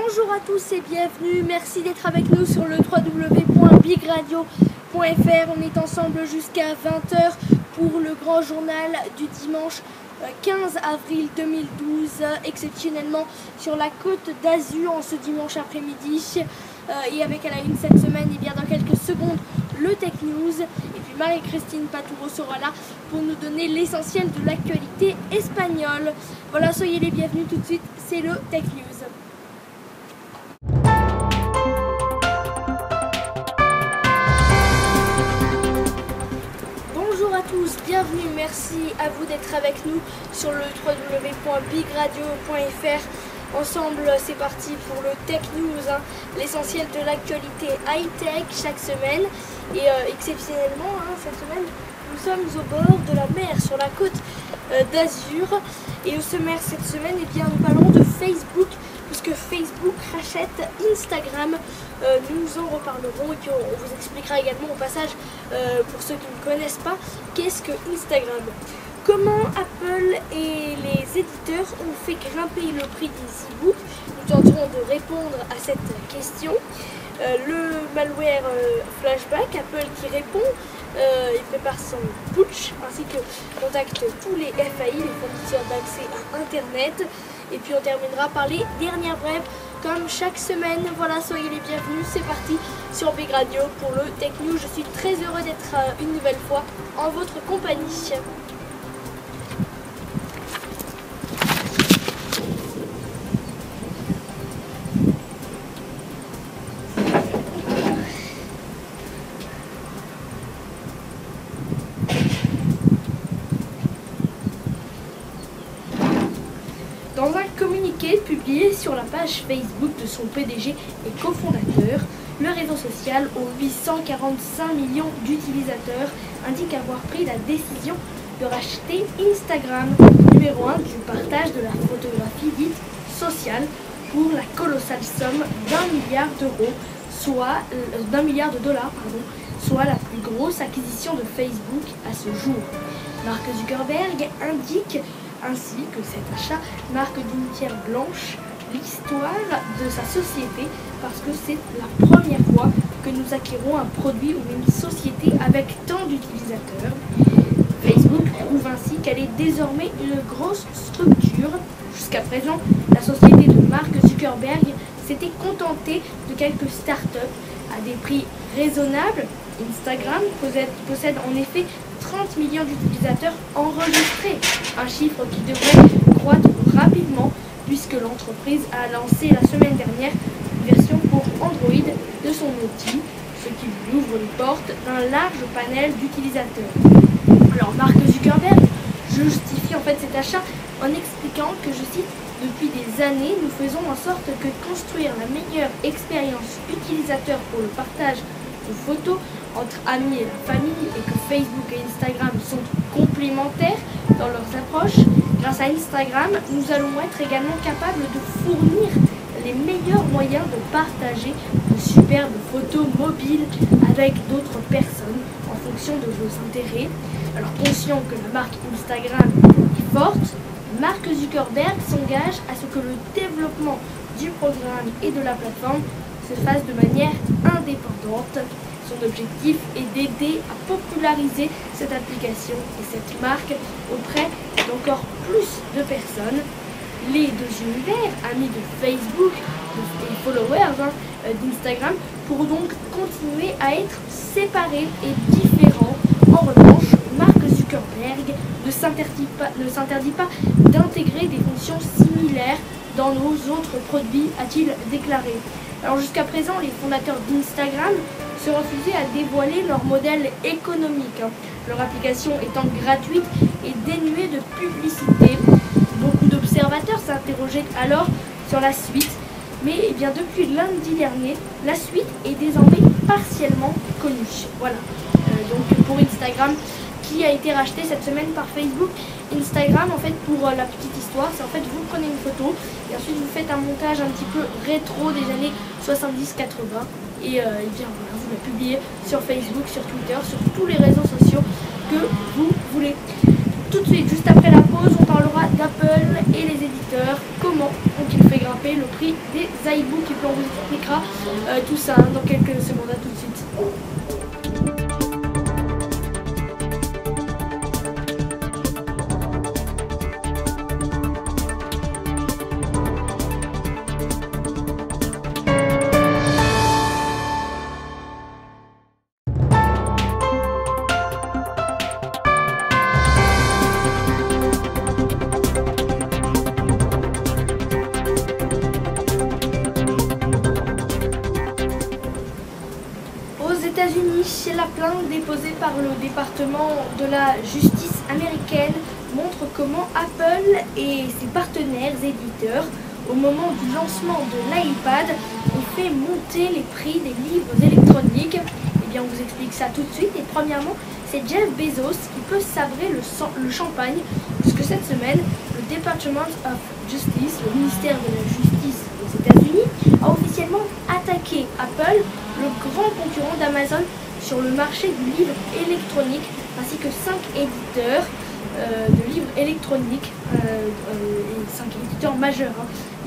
Bonjour à tous et bienvenue, merci d'être avec nous sur le www.bigradio.fr. On est ensemble jusqu'à 20h pour le grand journal du dimanche 15 avril 2012, exceptionnellement sur la côte d'Azur en ce dimanche après-midi. Et avec à la une cette semaine, et bien dans quelques secondes, le Tech News. Et puis Marie-Christine Patouro sera là pour nous donner l'essentiel de l'actualité espagnole. Voilà, soyez les bienvenus tout de suite, c'est le Tech News. Bonjour à tous, bienvenue, merci à vous d'être avec nous sur le www.bigradio.fr. Ensemble, c'est parti pour le Tech News, l'essentiel de l'actualité high-tech chaque semaine. Et exceptionnellement, cette semaine, nous sommes au bord de la mer, sur la côte d'Azur. Et au sommaire cette semaine, eh bien, nous parlons de Facebook, puisque Facebook rachète Instagram. Nous en reparlerons et puis on vous expliquera également au passage, pour ceux qui ne connaissent pas, qu'est-ce que Instagram. Comment Apple et les éditeurs ont fait grimper le prix des e-books? Nous tenterons de répondre à cette question. Le malware Flashback, Apple qui répond, il prépare son putsch, ainsi que contacte tous les FAI, les fournisseurs d'accès à Internet. Et puis on terminera par les dernières brèves, comme chaque semaine. Voilà, soyez les bienvenus, c'est parti sur Big Radio pour le Tech News. Je suis très heureux d'être une nouvelle fois en votre compagnie. Dans un communiqué publié sur la page Facebook de son PDG et cofondateur, le réseau social aux 845 millions d'utilisateurs indique avoir pris la décision de racheter Instagram, numéro 1 du partage de la photographie dite sociale, pour la colossale somme d'1 milliard d'euros, soit d'1 milliard de dollars, soit la plus grosse acquisition de Facebook à ce jour. Mark Zuckerberg indique ainsi que cet achat marque d'une pierre blanche l'histoire de sa société, parce que c'est la première fois que nous acquérons un produit ou une société avec tant d'utilisateurs. Facebook prouve ainsi qu'elle est désormais une grosse structure. Jusqu'à présent, la société de Mark Zuckerberg s'était contentée de quelques startups à des prix raisonnables. Instagram possède en effet 30 millions d'utilisateurs enregistrés, un chiffre qui devrait croître rapidement puisque l'entreprise a lancé la semaine dernière une version pour Android de son outil, ce qui lui ouvre les portes d'un large panel d'utilisateurs. Alors Mark Zuckerberg justifie en fait cet achat en expliquant que, je cite, « Depuis des années, nous faisons en sorte que construire la meilleure expérience utilisateur pour le partage de photos entre amis et la famille, et que Facebook et Instagram sont complémentaires dans leurs approches. Grâce à Instagram, nous allons être également capables de fournir les meilleurs moyens de partager de superbes photos mobiles avec d'autres personnes en fonction de vos intérêts. » Alors, conscient que la marque Instagram est forte, Mark Zuckerberg s'engage à ce que le développement du programme et de la plateforme se fasse de manière indépendante. Son objectif est d'aider à populariser cette application et cette marque auprès d'encore plus de personnes. Les deux univers, amis de Facebook et followers d'Instagram, pourront donc continuer à être séparés et différents. En revanche, Mark Zuckerberg ne s'interdit pas d'intégrer des fonctions similaires dans nos autres produits, a-t-il déclaré. Alors jusqu'à présent, les fondateurs d'Instagram se refusaient à dévoiler leur modèle économique, leur application étant gratuite et dénuée de publicité. Beaucoup d'observateurs s'interrogeaient alors sur la suite, mais bien depuis lundi dernier, la suite est désormais partiellement connue. Voilà, donc pour Instagram, qui a été racheté cette semaine par Facebook. Instagram, en fait, pour la petite histoire, c'est en fait vous prenez une photo et ensuite vous faites un montage un petit peu rétro des années 70-80 et bien voilà, vous la publiez sur Facebook, sur Twitter, sur tous les réseaux sociaux que vous voulez. Tout de suite, juste après la pause, on parlera d'Apple et les éditeurs, comment comment ont-ils fait grimper le prix des iBooks? Et puis on vous expliquera tout ça dans quelques secondes. À tout de suite. Aux États-Unis, la plainte déposée par le département de la justice américaine montre comment Apple et ses partenaires éditeurs, au moment du lancement de l'iPad, ont fait monter les prix des livres électroniques. Eh bien, on vous explique ça tout de suite. Et premièrement, c'est Jeff Bezos qui peut sabrer le champagne, puisque cette semaine, le Department of Justice, le ministère de la Justice aux États-Unis, a officiellement attaqué Apple, le grand concurrent d'Amazon, sur le marché du livre électronique, ainsi que 5 éditeurs de livres électroniques, et 5 éditeurs majeurs.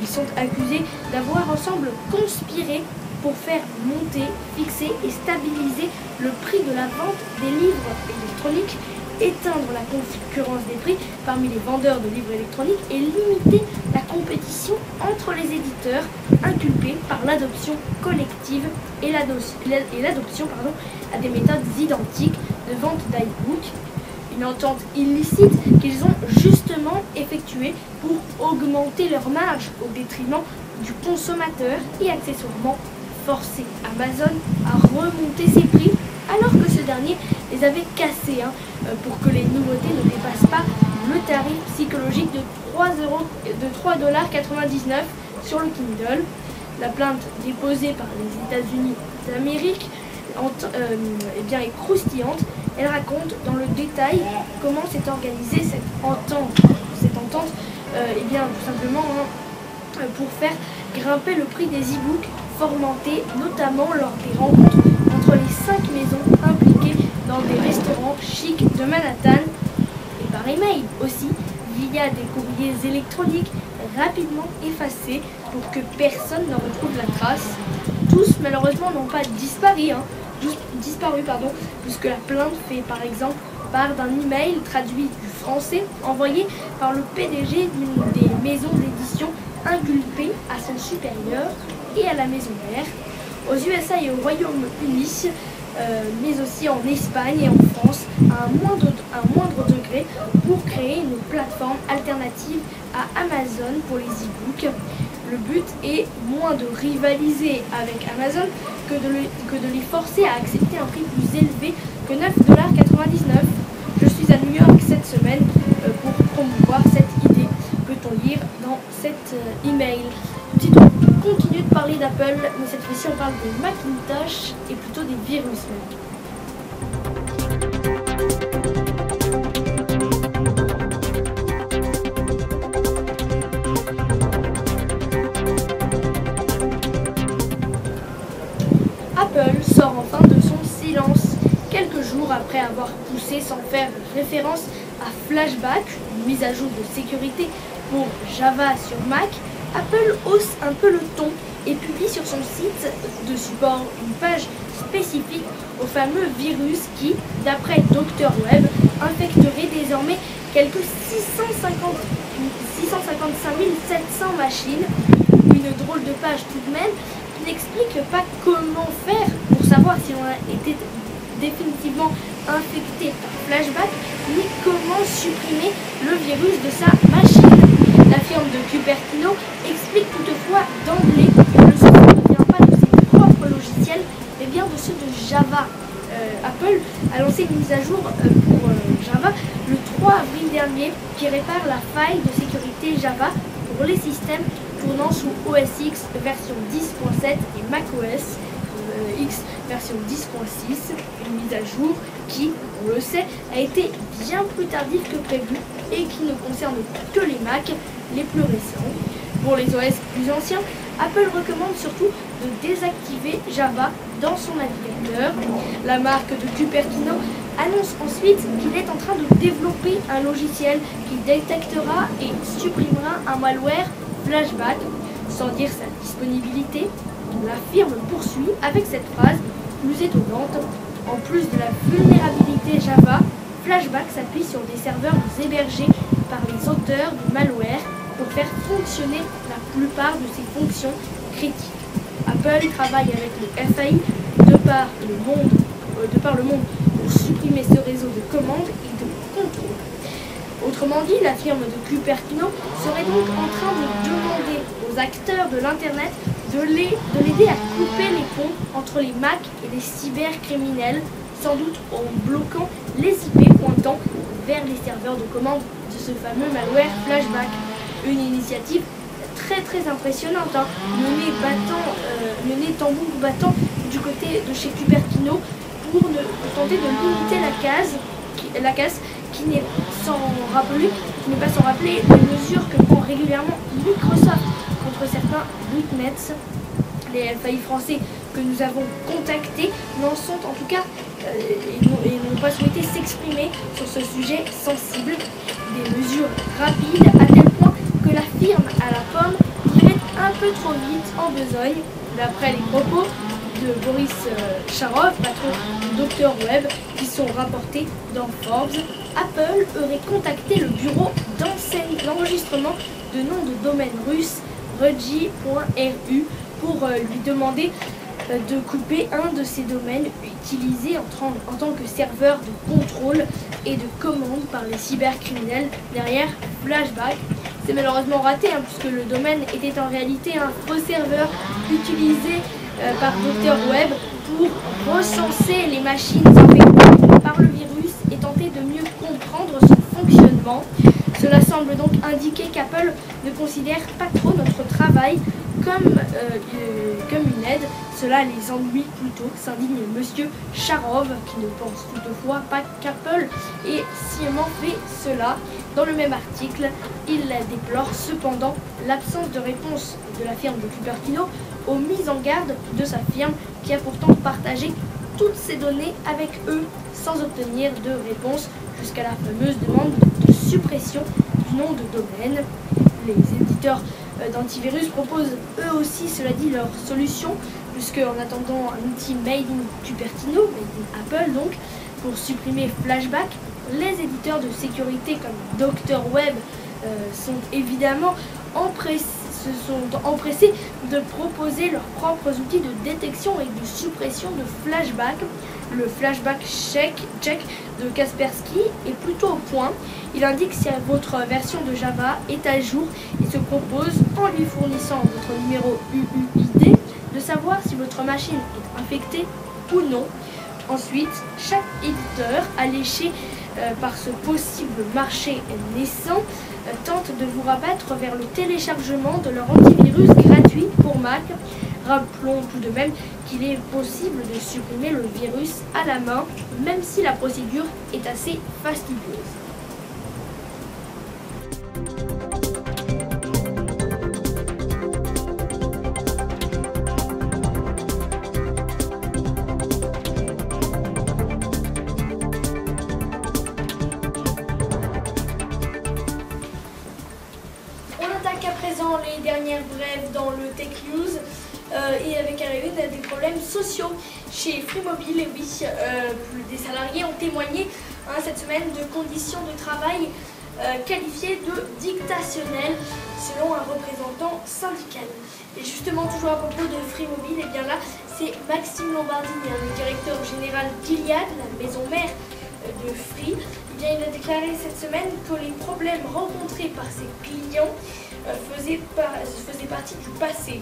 Ils sont accusés d'avoir ensemble conspiré pour faire monter, fixer et stabiliser le prix de la vente des livres électroniques, éteindre la concurrence des prix parmi les vendeurs de livres électroniques et limiter la compétition entre les éditeurs inculpés par l'adoption collective et l'adoption à des méthodes identiques de vente d'iBook. Une entente illicite qu'ils ont justement effectuée pour augmenter leur marge au détriment du consommateur et accessoirement forcer Amazon à remonter ses prix alors que ce dernier les avait cassés pour que les nouveautés ne dépassent pas le tarif psychologique de 3,99 $ sur le Kindle. La plainte déposée par les États-Unis d'Amérique est croustillante. Elle raconte dans le détail comment s'est organisée cette entente. Tout simplement pour faire grimper le prix des e-books formatés, notamment lors des rencontres entre les 5 maisons impliquées dans des restaurants chics de Manhattan, et par email aussi, via des courriers électroniques rapidement effacés pour que personne ne retrouve la trace. Tous malheureusement n'ont pas disparu, puisque la plainte fait par exemple part d'un email traduit du français envoyé par le PDG d'une des maisons d'édition inculpée à son supérieur et à la maison mère, aux USA et au Royaume-Uni, mais aussi en Espagne et en France, à un moindre degré, pour créer une plateforme alternative à Amazon pour les e-books. Le but est moins de rivaliser avec Amazon que de les forcer à accepter un prix plus élevé que 9,99 $. Je suis à New York cette semaine pour promouvoir cette idée, peut-on lire dans cet email. On continue de parler d'Apple, mais cette fois-ci on parle des Macintosh et plutôt des virus. Apple sort enfin de son silence. Quelques jours après avoir poussé sans faire référence à Flashback, une mise à jour de sécurité pour Java sur Mac, Apple hausse un peu le ton et publie sur son site de support une page spécifique au fameux virus qui, d'après Dr Web, infecterait désormais quelques 655 700 machines. Une drôle de page tout de même qui n'explique pas comment faire pour savoir si on a été définitivement infecté par Flashback, ni comment supprimer le virus de sa machine. La firme de Cupertino explique toutefois d'emblée que le software ne vient pas de ses propres logiciels, mais bien de ceux de Java. Apple a lancé une mise à jour pour Java le 3 avril dernier qui répare la faille de sécurité Java pour les systèmes tournant sous OS X version 10.7 et macOS X version 10.6, une mise à jour qui, on le sait, a été bien plus tardive que prévu et qui ne concerne que les Mac les plus récents. Pour les OS plus anciens, Apple recommande surtout de désactiver Java dans son navigateur. La marque de Cupertino annonce ensuite qu'il est en train de développer un logiciel qui détectera et supprimera un malware Flashback. Sans dire sa disponibilité, la firme poursuit avec cette phrase plus étonnante. En plus de la vulnérabilité Java, Flashback s'appuie sur des serveurs hébergés par les auteurs du malware pour faire fonctionner la plupart de ses fonctions critiques. Apple travaille avec le FAI de par le monde pour supprimer ce réseau de commandes et de contrôle. Autrement dit, la firme de Cupertino serait donc en train de demander aux acteurs de l'Internet de l'aider à couper les ponts entre les Mac et les cybercriminels, sans doute en bloquant les IP pointant vers les serveurs de commande de ce fameux malware Flashback. Une initiative très impressionnante, hein, menée tambour battant du côté de chez Cupertino pour tenter de limiter la casse qui n'est pas sans rappeler les mesures que prend régulièrement Microsoft contre certains botnets. Les FAI français que nous avons contactés n'en sont en tout cas et n'ont pas souhaité s'exprimer sur ce sujet sensible. Des mesures rapides à tel point que la firme à la pomme irait un peu trop vite en besogne. D'après les propos de Boris Charov, patron de Dr Web, qui sont rapportés dans Forbes, Apple aurait contacté le bureau d'enregistrement de nom de domaine russe Rudgy.ru pour lui demander de couper un de ces domaines utilisés en tant que serveur de contrôle et de commande par les cybercriminels derrière Flashback. C'est malheureusement raté puisque le domaine était en réalité un faux serveur utilisé par Dr Web pour recenser les machines infectées par le virus et tenter de mieux comprendre son fonctionnement. Cela semble donc indiquer qu'Apple ne considère pas trop notre travail comme une aide. Cela les ennuie plutôt, s'indigne Monsieur Charov, qui ne pense toutefois pas qu'Apple ait sciemment fait cela. Dans le même article, il déplore cependant l'absence de réponse de la firme de Cupertino aux mises en garde de sa firme, qui a pourtant partagé toutes ses données avec eux sans obtenir de réponse jusqu'à la fameuse demande de suppression du nom de domaine. Les éditeurs d'antivirus proposent eux aussi, cela dit, leur solution, puisque en attendant un outil made in Cupertino, made in Apple donc, pour supprimer Flashback, les éditeurs de sécurité comme Dr Web sont évidemment empressés de proposer leurs propres outils de détection et de suppression de Flashback. Le Flashback Check de Kaspersky est plutôt au point. Il indique si votre version de Java est à jour et se propose, en lui fournissant votre numéro UUID, de savoir si votre machine est infectée ou non. Ensuite, chaque éditeur alléché par ce possible marché naissant tente de vous rabattre vers le téléchargement de leur antivirus gratuit pour Mac. Rappelons tout de même qu'il est possible de supprimer le virus à la main, même si la procédure est assez fastidieuse. À présent les dernières brèves dans le Tech News et avec à la une des problèmes sociaux chez Free Mobile. Et oui, des salariés ont témoigné cette semaine de conditions de travail qualifiées de dictationnelles selon un représentant syndical. Et justement, toujours à propos de Free Mobile, et bien là c'est Maxime Lombardini, le directeur général d'Iliad, la maison mère de Free. Il a déclaré cette semaine que les problèmes rencontrés par ses clients faisaient partie du passé.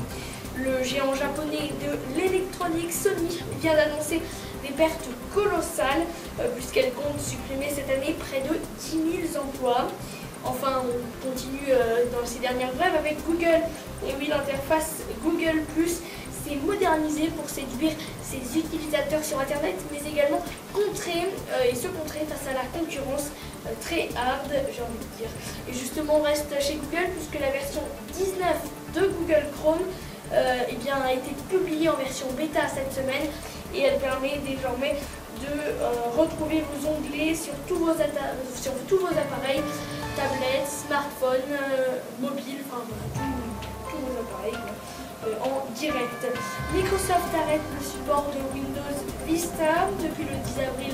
Le géant japonais de l'électronique Sony vient d'annoncer des pertes colossales puisqu'elle compte supprimer cette année près de 10 000 emplois. Enfin, on continue dans ces dernières brèves avec Google. Et oui, l'interface Google Plus s'est modernisée pour séduire ses utilisateurs sur Internet, mais également contrer face à la concurrence très hard, j'ai envie de dire. Et justement, on reste chez Google puisque la version 19 de Google Chrome a été publiée en version bêta cette semaine et elle permet désormais de retrouver vos onglets sur tous vos appareils, tablettes, smartphones, mobiles, enfin voilà, tous vos appareils en direct. Microsoft arrête le support de Windows Vista depuis le 10 avril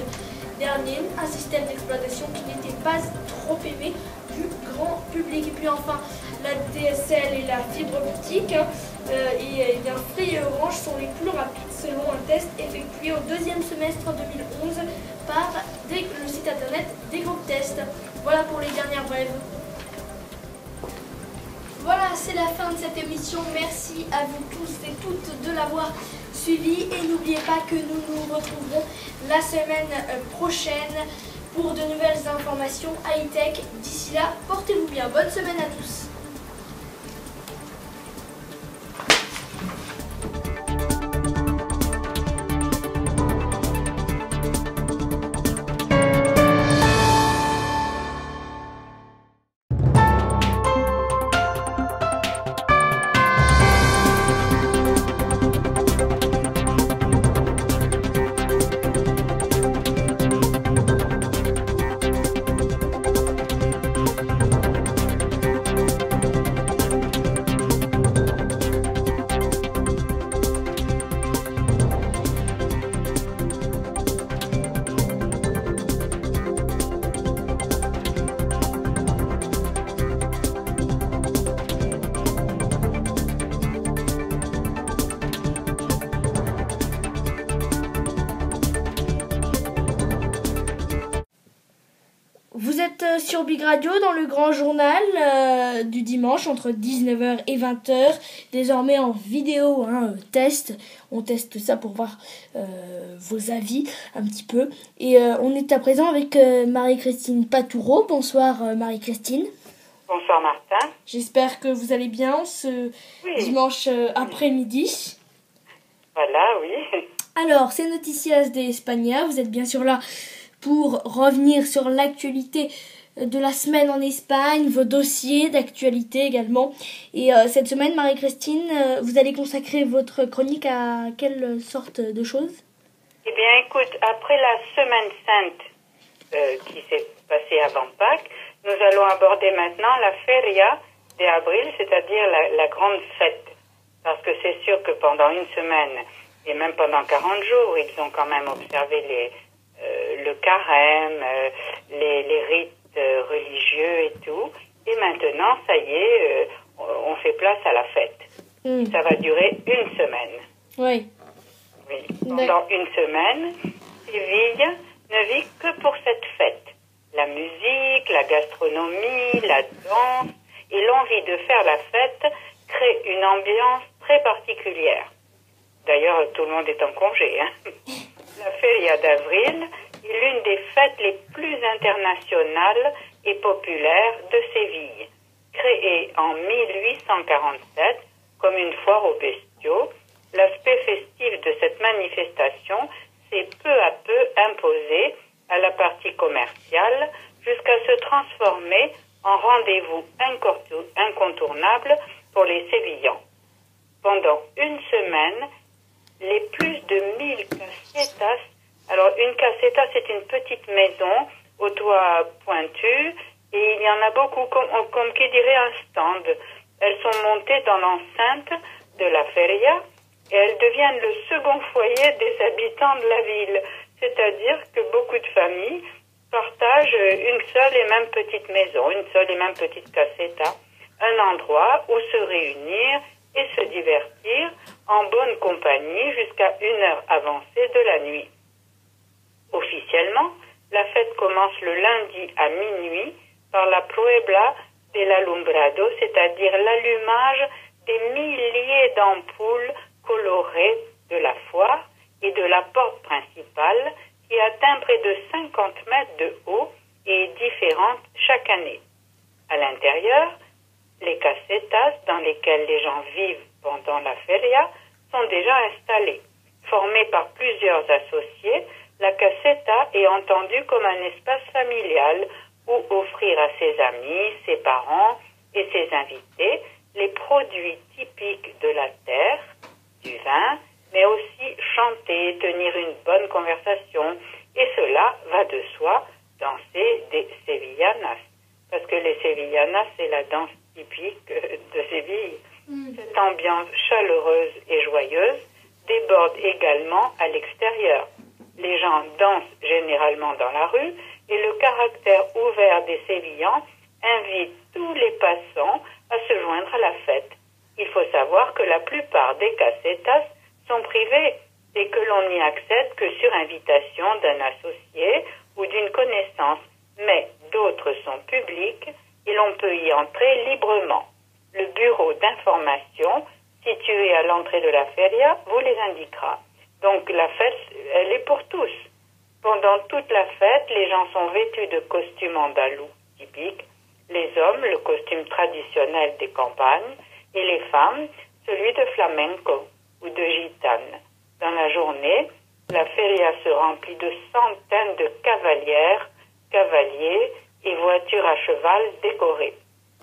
dernier, un système d'exploitation qui n'était pas trop aimé du grand public. Et puis enfin, la DSL et la fibre optique et bien Free et Orange sont les plus rapides selon un test effectué au deuxième semestre 2011 par le site internet des groupes tests. Voilà pour les dernières brèves. Voilà, c'est la fin de cette émission. Merci à vous tous et toutes de l'avoir suivi. Et n'oubliez pas que nous nous retrouverons la semaine prochaine pour de nouvelles informations high-tech. D'ici là, portez-vous bien. Bonne semaine à tous. Vous êtes sur Big Radio dans le grand journal du dimanche entre 19h et 20h, désormais en vidéo test. On teste ça pour voir vos avis un petit peu. Et on est à présent avec Marie-Christine Patoureau. Bonsoir Marie-Christine. Bonsoir Martin. J'espère que vous allez bien ce dimanche après-midi. Voilà, oui. Alors, c'est Noticias de España. Vous êtes bien sûr là pour revenir sur l'actualité de la semaine en Espagne, vos dossiers d'actualité également. Et cette semaine, Marie-Christine, vous allez consacrer votre chronique à quelle sorte de choses ? Eh bien, écoute, après la semaine sainte qui s'est passée avant Pâques, nous allons aborder maintenant la Feria de Abril, c'est-à-dire la grande fête. Parce que c'est sûr que pendant une semaine, et même pendant 40 jours, ils ont quand même observé le carême, les rites religieux et tout. Et maintenant, ça y est, on fait place à la fête. Ça va durer une semaine. Oui. Pendant une semaine, Séville ne vit que pour cette fête. La musique, la gastronomie, la danse et l'envie de faire la fête créent une ambiance très particulière. D'ailleurs, tout le monde est en congé. La Feria d'Avril est l'une des fêtes les plus internationales et populaires de Séville. Créée en 1847 comme une foire aux bestiaux, l'aspect festif de cette manifestation s'est peu à peu imposé à la partie commerciale jusqu'à se transformer en rendez-vous incontournable pour les Sévillans. Pendant une semaine, les plus de 1000 casetas. Alors, une caseta, c'est une petite maison au toit pointu et il y en a beaucoup, comme qui dirait un stand. Elles sont montées dans l'enceinte de la feria et elles deviennent le second foyer des habitants de la ville. C'est-à-dire que beaucoup de familles partagent une seule et même petite maison, une seule et même petite caseta, un endroit où se réunir et se divertir en bonne compagnie jusqu'à une heure avancée de la nuit. Officiellement, la fête commence le lundi à minuit par la Puebla del Alumbrado, c'est-à-dire l'allumage des milliers d'ampoules colorées de la foire et de la porte principale qui atteint près de 50 mètres de haut et est différente chaque année. À l'intérieur, les casetas dans lesquelles les gens vivent pendant la feria sont déjà installées. Formée par plusieurs associés, la caseta est entendue comme un espace familial où offrir à ses amis, ses parents et ses invités les produits typiques de la terre, du vin, mais aussi chanter, tenir une bonne conversation. Et cela va de soi, danser des sevillanas. Parce que les sevillanas, c'est la danse typique de Séville. Cette ambiance chaleureuse et joyeuse déborde également à l'extérieur. Les gens dansent généralement dans la rue et le caractère ouvert des Sévillans invite tous les passants à se joindre à la fête. Il faut savoir que la plupart des casetas sont privées et que l'on n'y accède que sur invitation d'un associé ou d'une connaissance, mais d'autres sont publiques et l'on peut y entrer librement. Le bureau d'information situé à l'entrée de la feria vous les indiquera. Donc la fête, elle est pour tous. Pendant toute la fête, les gens sont vêtus de costumes andalous typiques. Les hommes, le costume traditionnel des campagnes, et les femmes, celui de flamenco ou de gitane. Dans la journée, la feria se remplit de centaines de cavalières, cavaliers et voitures à cheval décorées.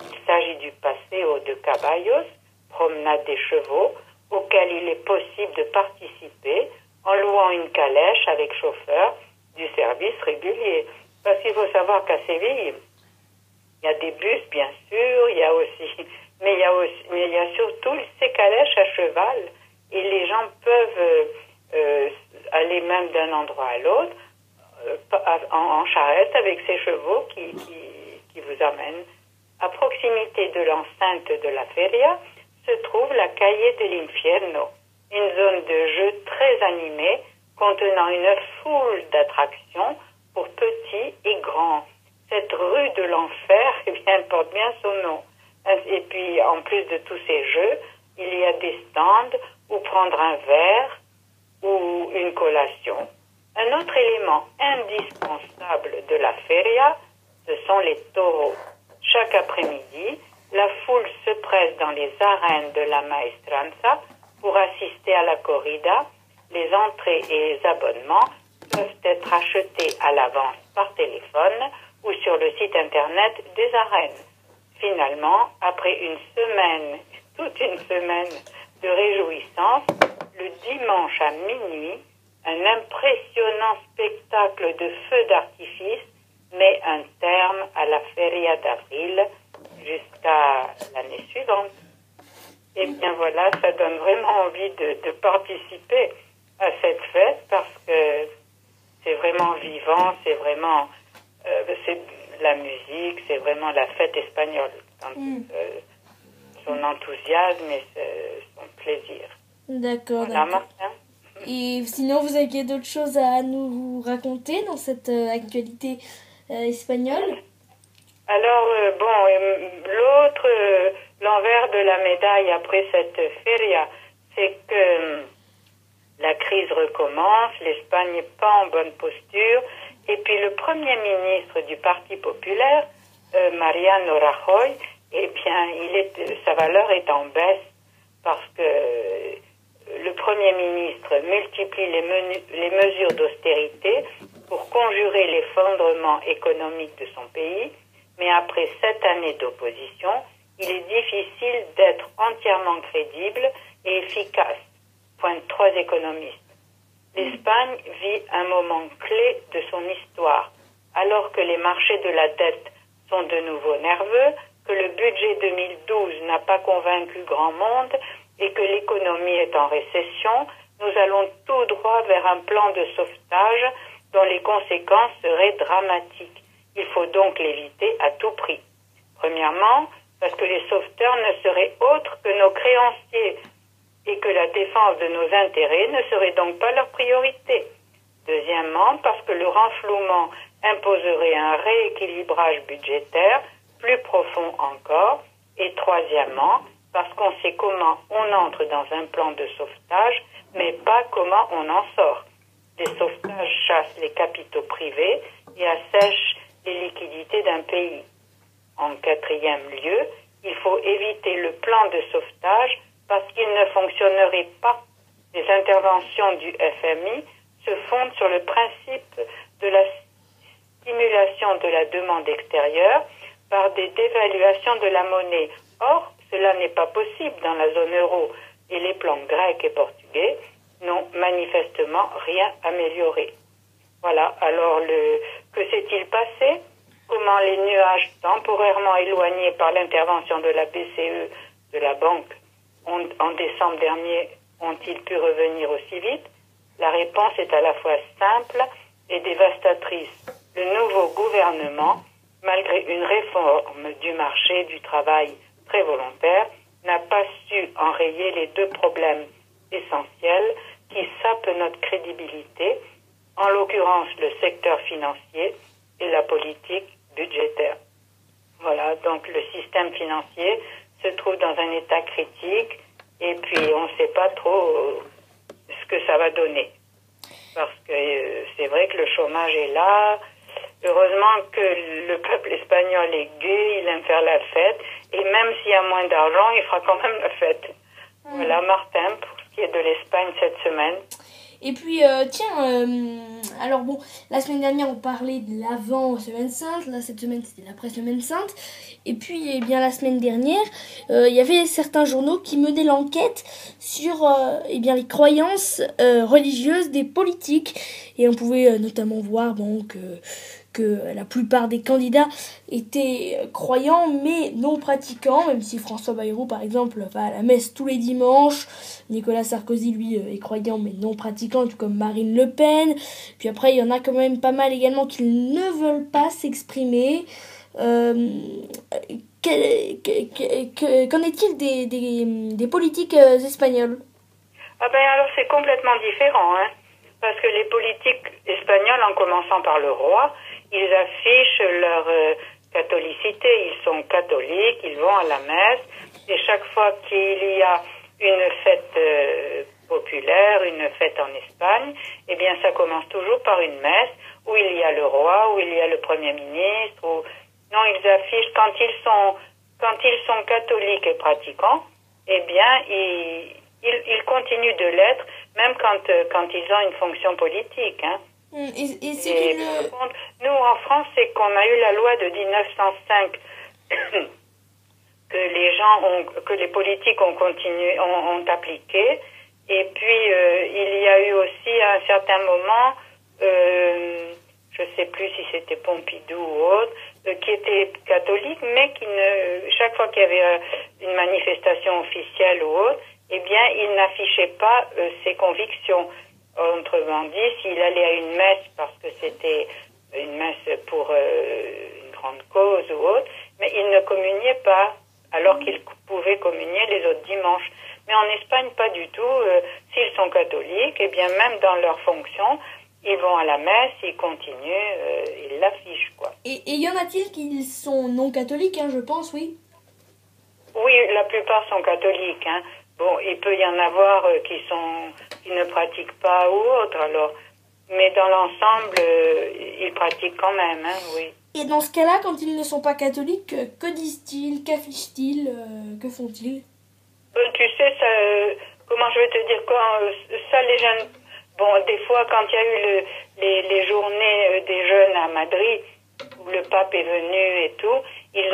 Il s'agit du paseo de caballos, promenade des chevaux, auquel il est possible de participer en louant une calèche avec chauffeur du service régulier. Parce qu'il faut savoir qu'à Séville, il y a des bus, bien sûr, mais il y a surtout ces calèches à cheval, et les gens peuvent aller même d'un endroit à l'autre en charrette avec ces chevaux qui vous amènent. À proximité de l'enceinte de la feria se trouve la Calle del Infierno, une zone de jeu très animée contenant une foule d'attractions pour petits et grands. Cette rue de l'enfer porte bien son nom. Et puis, en plus de tous ces jeux, il y a des stands où prendre un verre ou une collation. Un autre élément indispensable de la feria, ce sont les taureaux. Chaque après-midi, la foule se presse dans les arènes de la Maestranza pour assister à la corrida. Les entrées et les abonnements peuvent être achetés à l'avance par téléphone ou sur le site internet des arènes. Finalement, après toute une semaine de réjouissance, le dimanche à minuit, un impressionnant spectacle de feux d'artifice met un terme à la feria d'avril jusqu'à l'année suivante. Et bien voilà, ça donne vraiment envie de participer à cette fête parce que c'est vraiment vivant, c'est vraiment c'est la musique, c'est vraiment la fête espagnole, son enthousiasme et son plaisir. D'accord. Voilà, Martin. Et sinon, vous aviez d'autres choses à nous raconter dans cette actualité espagnole? Alors, l'envers de la médaille après cette feria, c'est que la crise recommence, l'Espagne n'est pas en bonne posture, et puis le Premier ministre du Parti populaire, Mariano Rajoy, eh bien, sa valeur est en baisse parce que le Premier ministre multiplie les mesures d'austérité pour conjurer l'effondrement économique de son pays, mais après 7 années d'opposition, il est difficile d'être entièrement crédible et efficace, pointent 3 économistes. L'Espagne vit un moment clé de son histoire, alors que les marchés de la dette sont de nouveau nerveux, que le budget 2012 n'a pas convaincu grand monde et que l'économie est en récession. Nous allons tout droit vers un plan de sauvetage dont les conséquences seraient dramatiques. Il faut donc l'éviter à tout prix. Premièrement, parce que les sauveteurs ne seraient autres que nos créanciers et que la défense de nos intérêts ne serait donc pas leur priorité. Deuxièmement, parce que le renflouement imposerait un rééquilibrage budgétaire plus profond encore. Et troisièmement, parce qu'on sait comment on entre dans un plan de sauvetage, mais pas comment on en sort. Les sauvetages chassent les capitaux privés et assèchent les liquidités d'un pays. En quatrième lieu, il faut éviter le plan de sauvetage parce qu'il ne fonctionnerait pas. Les interventions du FMI se fondent sur le principe de la stimulation de la demande extérieure par des dévaluations de la monnaie. Or, cela n'est pas possible dans la zone euro et les plans grecs et portugais n'ont manifestement rien amélioré. Voilà, alors que s'est-il passé? Comment les nuages temporairement éloignés par l'intervention de la BCE, de la Banque en décembre dernier, ont-ils pu revenir aussi vite? La réponse est à la fois simple et dévastatrice. Le nouveau gouvernement, malgré une réforme du marché du travail très volontaire, n'a pas su enrayer les deux problèmes essentiels qui sapent notre crédibilité, en l'occurrence le secteur financier et la politique budgétaire. Voilà, donc le système financier se trouve dans un état critique et puis on ne sait pas trop ce que ça va donner. Parce que c'est vrai que le chômage est là. Heureusement que le peuple espagnol est gai, il aime faire la fête. Et même s'il y a moins d'argent, il fera quand même la fête. Voilà, Martin, pour ce qui est de l'Espagne cette semaine. Et puis, alors bon, la semaine dernière, on parlait de l'avant Semaine Sainte. Là, cette semaine, c'était l'après Semaine Sainte. Et puis, eh bien, la semaine dernière, il y avait certains journaux qui menaient l'enquête sur eh bien, les croyances religieuses des politiques. Et on pouvait notamment voir bon, que la plupart des candidats étaient croyants mais non pratiquants, même si François Bayrou par exemple va à la messe tous les dimanches. Nicolas Sarkozy lui est croyant mais non pratiquant, tout comme Marine Le Pen. Puis après il y en a quand même pas mal également qui ne veulent pas s'exprimer. Qu'en est-il des politiques espagnols? Ah ben alors c'est complètement différent, hein, parce que les politiques espagnols, en commençant par le roi, ils affichent leur catholicité. Ils sont catholiques, ils vont à la messe. Et chaque fois qu'il y a une fête populaire, une fête en Espagne, eh bien ça commence toujours par une messe où il y a le roi, où il y a le Premier ministre. Non, ils affichent quand ils sont catholiques et pratiquants, eh bien ils continuent de l'être, même quand ils ont une fonction politique, hein. Et par contre, nous, en France, c'est qu'on a eu la loi de 1905 que les politiques ont appliqué. Et puis, il y a eu aussi, à un certain moment, je ne sais plus si c'était Pompidou ou autre, qui était catholique, mais chaque fois qu'il y avait une manifestation officielle ou autre, eh bien, il n'affichait pas ses convictions. Autrement dit, s'il allait à une messe parce que c'était une messe pour une grande cause ou autre, mais il ne communiait pas, alors qu'il pouvait communier les autres dimanches. Mais en Espagne, pas du tout. S'ils sont catholiques, eh bien même dans leur fonction, ils vont à la messe, ils continuent, ils l'affichent, quoi. Et y en a-t-il qui sont non catholiques, hein, je pense, oui? Oui, la plupart sont catholiques, hein. Bon, il peut y en avoir qui ne pratiquent pas ou autre, alors. Mais dans l'ensemble, ils pratiquent quand même, hein, oui. Et dans ce cas-là, quand ils ne sont pas catholiques, que disent-ils, qu'affichent-ils, que font-ils? Tu sais, ça, comment je vais te dire, ça, les jeunes, bon, des fois, quand il y a eu les journées des jeunes à Madrid, où le pape est venu et tout, il y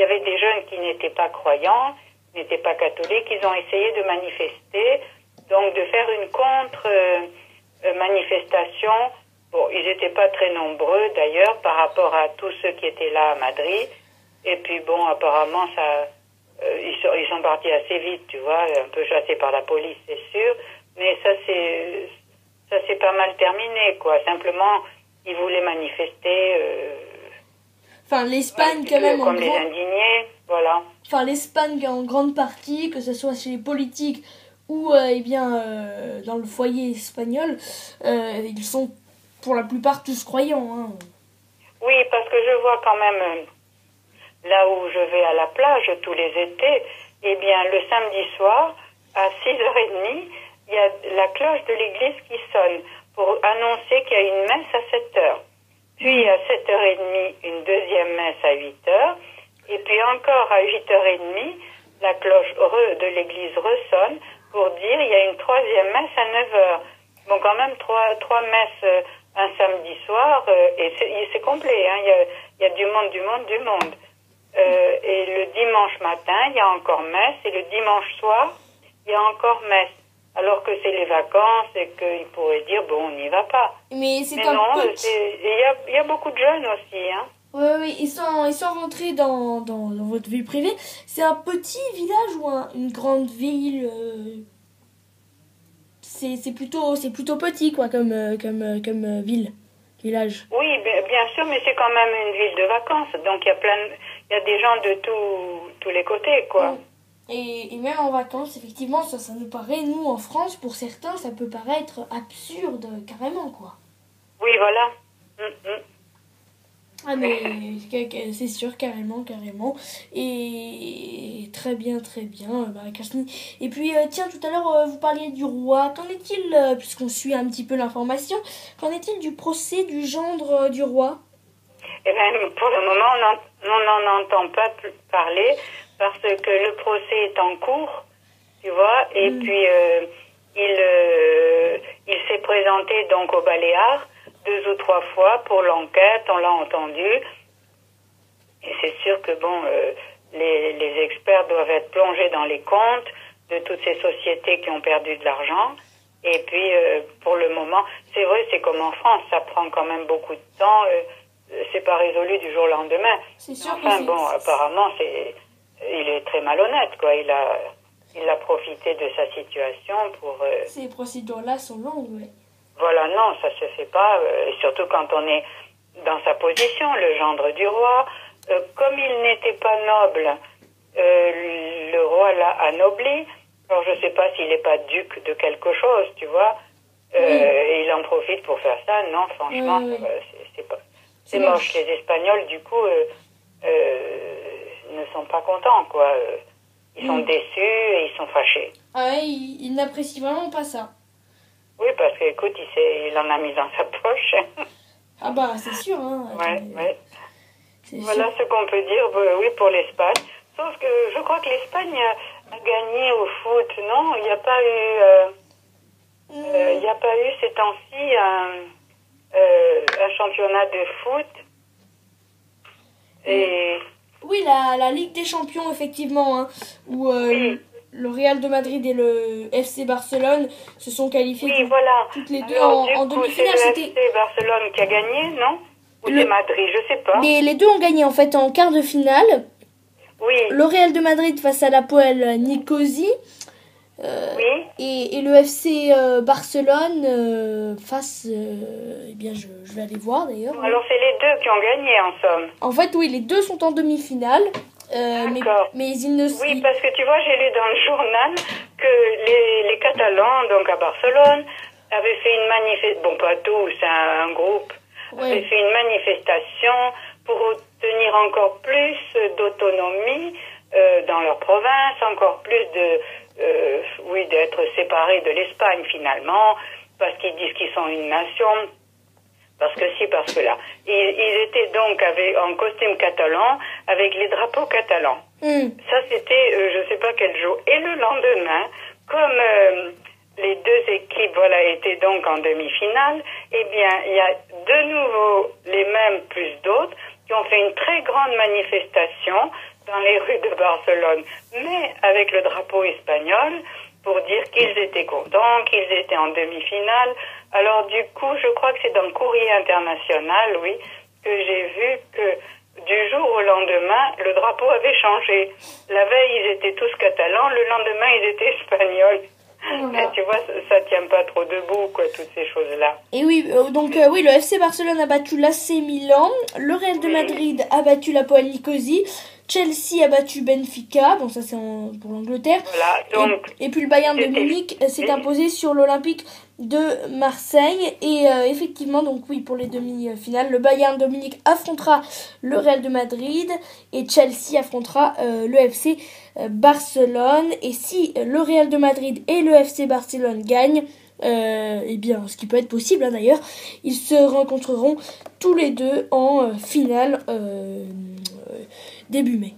avait des jeunes qui n'étaient pas croyants, n'étaient pas catholiques, ils ont essayé de manifester, donc de faire une contre-manifestation. Bon, ils n'étaient pas très nombreux d'ailleurs par rapport à tous ceux qui étaient là à Madrid. Et puis bon, apparemment, ils sont partis assez vite, tu vois, un peu chassés par la police, c'est sûr. Mais ça s'est pas mal terminé, quoi. Simplement, ils voulaient manifester. Enfin, l'Espagne quand même comme les indignés, voilà. Enfin, l'Espagne en grande partie, que ce soit chez les politiques ou dans le foyer espagnol, ils sont pour la plupart tous croyants, hein. Oui, parce que je vois quand même, là où je vais à la plage tous les étés, eh bien, le samedi soir, à 6h30, il y a la cloche de l'église qui sonne pour annoncer qu'il y a une messe à 7h. Puis à 7h30, une deuxième messe à 8h. Et puis encore à 8h30, la cloche de l'église ressonne pour dire il y a une troisième messe à 9h. Bon, quand même, trois messes un samedi soir, et c'est complet, hein, il y a du monde. Et le dimanche matin, il y a encore messe, et le dimanche soir, il y a encore messe. Alors que c'est les vacances et qu'ils pourraient dire, bon, on n'y va pas. Mais non, il y a beaucoup de jeunes aussi, hein. Oui, et sans rentrer dans votre vie privée, c'est un petit village ou une grande ville c'est plutôt petit, quoi, comme ville, village. Oui, bien sûr, mais c'est quand même une ville de vacances. Donc, il y a des gens de tous les côtés, quoi. Et même en vacances, effectivement, ça nous paraît, nous, en France, pour certains, ça peut paraître absurde, carrément, quoi. Oui, voilà. Ah, mais c'est sûr, carrément. Et très bien, Krasny. Et puis, tiens, tout à l'heure, vous parliez du roi. Qu'en est-il, puisqu'on suit un petit peu l'information, qu'en est-il du procès du gendre du roi? Eh bien, pour le moment, on n'en entend pas parler parce que le procès est en cours, tu vois, et puis il s'est présenté donc au Baléares 2 ou 3 fois pour l'enquête, on l'a entendu, et c'est sûr que bon, les experts doivent être plongés dans les comptes de toutes ces sociétés qui ont perdu de l'argent, et puis pour le moment, c'est vrai, c'est comme en France, ça prend quand même beaucoup de temps, c'est pas résolu du jour au lendemain. C'est sûr. Enfin bon, apparemment, il est très malhonnête, quoi. Il a profité de sa situation pour... Ces procédures-là sont longues, oui. Voilà, non, ça se fait pas, surtout quand on est dans sa position, le gendre du roi. Comme il n'était pas noble, le roi l'a anobli. Alors, je sais pas s'il n'est pas duc de quelque chose, tu vois. Et il en profite pour faire ça. Non, franchement, c'est pas... C'est moche. Les Espagnols, du coup, ne sont pas contents, quoi. Ils sont déçus et ils sont fâchés. Ah, ils n'apprécient vraiment pas ça. Oui, parce que, écoute, il en a mis dans sa poche. Ah bah, c'est sûr, hein. Ouais. Voilà ce qu'on peut dire, oui, pour l'Espagne. Sauf que je crois que l'Espagne a gagné au foot, non? Il n'y a pas eu ces temps-ci un championnat de foot. Et... Oui, la Ligue des Champions, effectivement, hein, où le Real de Madrid et le FC Barcelone se sont qualifiés toutes les deux en demi-finale. C'est le FC Barcelone qui a gagné, non? Ou c'est Madrid, je sais pas. Mais les deux ont gagné, en fait, en quart de finale. Oui. Le Real de Madrid face à l'Apoel Nicosie. Et le FC Barcelone face... eh bien, je vais aller voir, d'ailleurs. Alors, c'est les deux qui ont gagné, en somme. En fait, oui, les deux sont en demi-finale. D'accord. Mais ils ne... Oui, parce que tu vois, j'ai lu dans le journal que les Catalans, donc à Barcelone, avaient fait une manifestation, bon pas tous, un groupe, avaient fait une manifestation pour obtenir encore plus d'autonomie dans leur province, encore plus d'être séparés de l'Espagne finalement, parce qu'ils disent qu'ils sont une nation. Parce que si, parce que là. Ils étaient donc en costume catalan, avec les drapeaux catalans. Ça, c'était, je sais pas quel jour. Et le lendemain, comme les deux équipes, étaient donc en demi-finale, eh bien, il y a de nouveau les mêmes plus d'autres qui ont fait une très grande manifestation dans les rues de Barcelone, mais avec le drapeau espagnol, pour dire qu'ils étaient contents, qu'ils étaient en demi-finale. Alors du coup, je crois que c'est dans le Courrier international, oui, que j'ai vu que du jour au lendemain, le drapeau avait changé. La veille, ils étaient tous catalans, le lendemain, ils étaient espagnols. Mais tu vois, ça tient pas trop debout, quoi, toutes ces choses-là. Et oui, le FC Barcelone a battu l'AC Milan, le Real de Madrid a battu l'Apoel Nicosie, Chelsea a battu Benfica, bon ça c'est pour l'Angleterre, et puis le Bayern de Munich s'est imposé sur l'Olympique de Marseille, et effectivement, donc oui, pour les demi-finales, le Bayern de Munich affrontera le Real de Madrid, et Chelsea affrontera le FC Barcelone, et si le Real de Madrid et le FC Barcelone gagnent, eh bien, ce qui peut être possible d'ailleurs, ils se rencontreront tous les deux en finale début mai.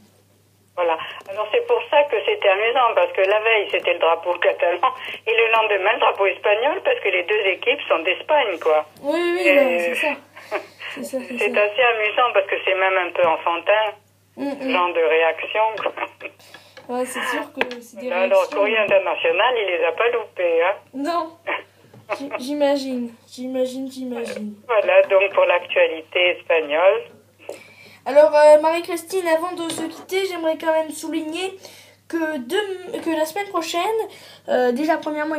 Voilà. Alors c'est pour ça que c'était amusant, parce que la veille c'était le drapeau catalan et le lendemain le drapeau espagnol, parce que les deux équipes sont d'Espagne, quoi. Oui, c'est ça. C'est assez amusant, parce que c'est même un peu enfantin, ce genre de réaction, quoi. Ouais, c'est sûr que c'est des réactions. Alors, Courrier international, il les a pas loupés, hein. Non. J'imagine. Voilà, donc pour l'actualité espagnole. Alors, Marie-Christine, avant de se quitter, j'aimerais quand même souligner que la semaine prochaine, déjà premièrement,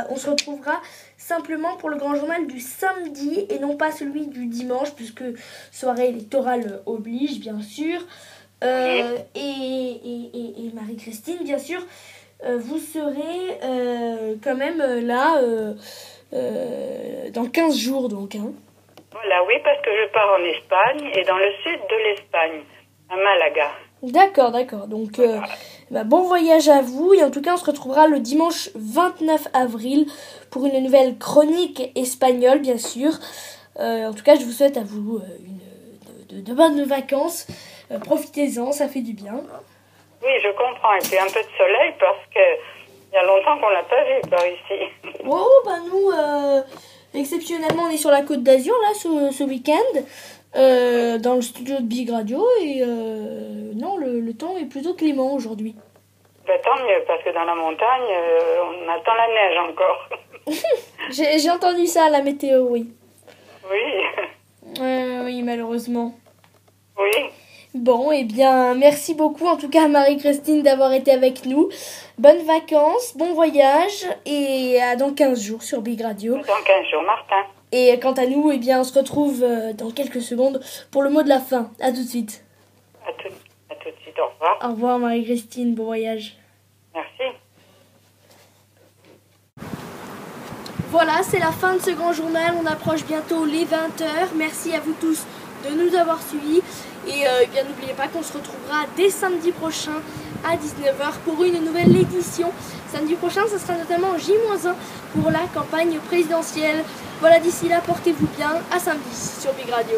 on se retrouvera simplement pour le grand journal du samedi et non pas celui du dimanche, puisque soirée électorale oblige, bien sûr. Et Marie-Christine, bien sûr, vous serez quand même là dans 15 jours, donc. Hein. Voilà, oui, parce que je pars en Espagne et dans le sud de l'Espagne, à Malaga. D'accord. Donc, bon voyage à vous. Et en tout cas, on se retrouvera le dimanche 29 avril pour une nouvelle chronique espagnole, bien sûr. En tout cas, je vous souhaite à vous de bonnes vacances. Profitez-en, ça fait du bien. Oui, je comprends. Et puis un peu de soleil parce qu'il y a longtemps qu'on l'a pas vu par ici. Oh, nous, exceptionnellement, on est sur la Côte d'Azur, là, ce week-end. Dans le studio de Big Radio et non, le temps est plutôt clément aujourd'hui. Tant mieux, parce que dans la montagne, on attend la neige encore. J'ai entendu ça à la météo, oui. Oui. Oui, malheureusement. Oui. Bon, eh bien, merci beaucoup en tout cas Marie-Christine d'avoir été avec nous. Bonnes vacances, bon voyage et à dans 15 jours sur Big Radio. Dans 15 jours, Martin. Et quant à nous, eh bien, on se retrouve dans quelques secondes pour le mot de la fin. À tout de suite. À tout de suite, au revoir. Au revoir Marie-Christine, bon voyage. Merci. Voilà, c'est la fin de ce grand journal. On approche bientôt les 20h. Merci à vous tous de nous avoir suivis. Et bien n'oubliez pas qu'on se retrouvera dès samedi prochain à 19h pour une nouvelle édition. Samedi prochain, ce sera notamment J-1 pour la campagne présidentielle. Voilà, d'ici là, portez-vous bien. À samedi sur Big Radio.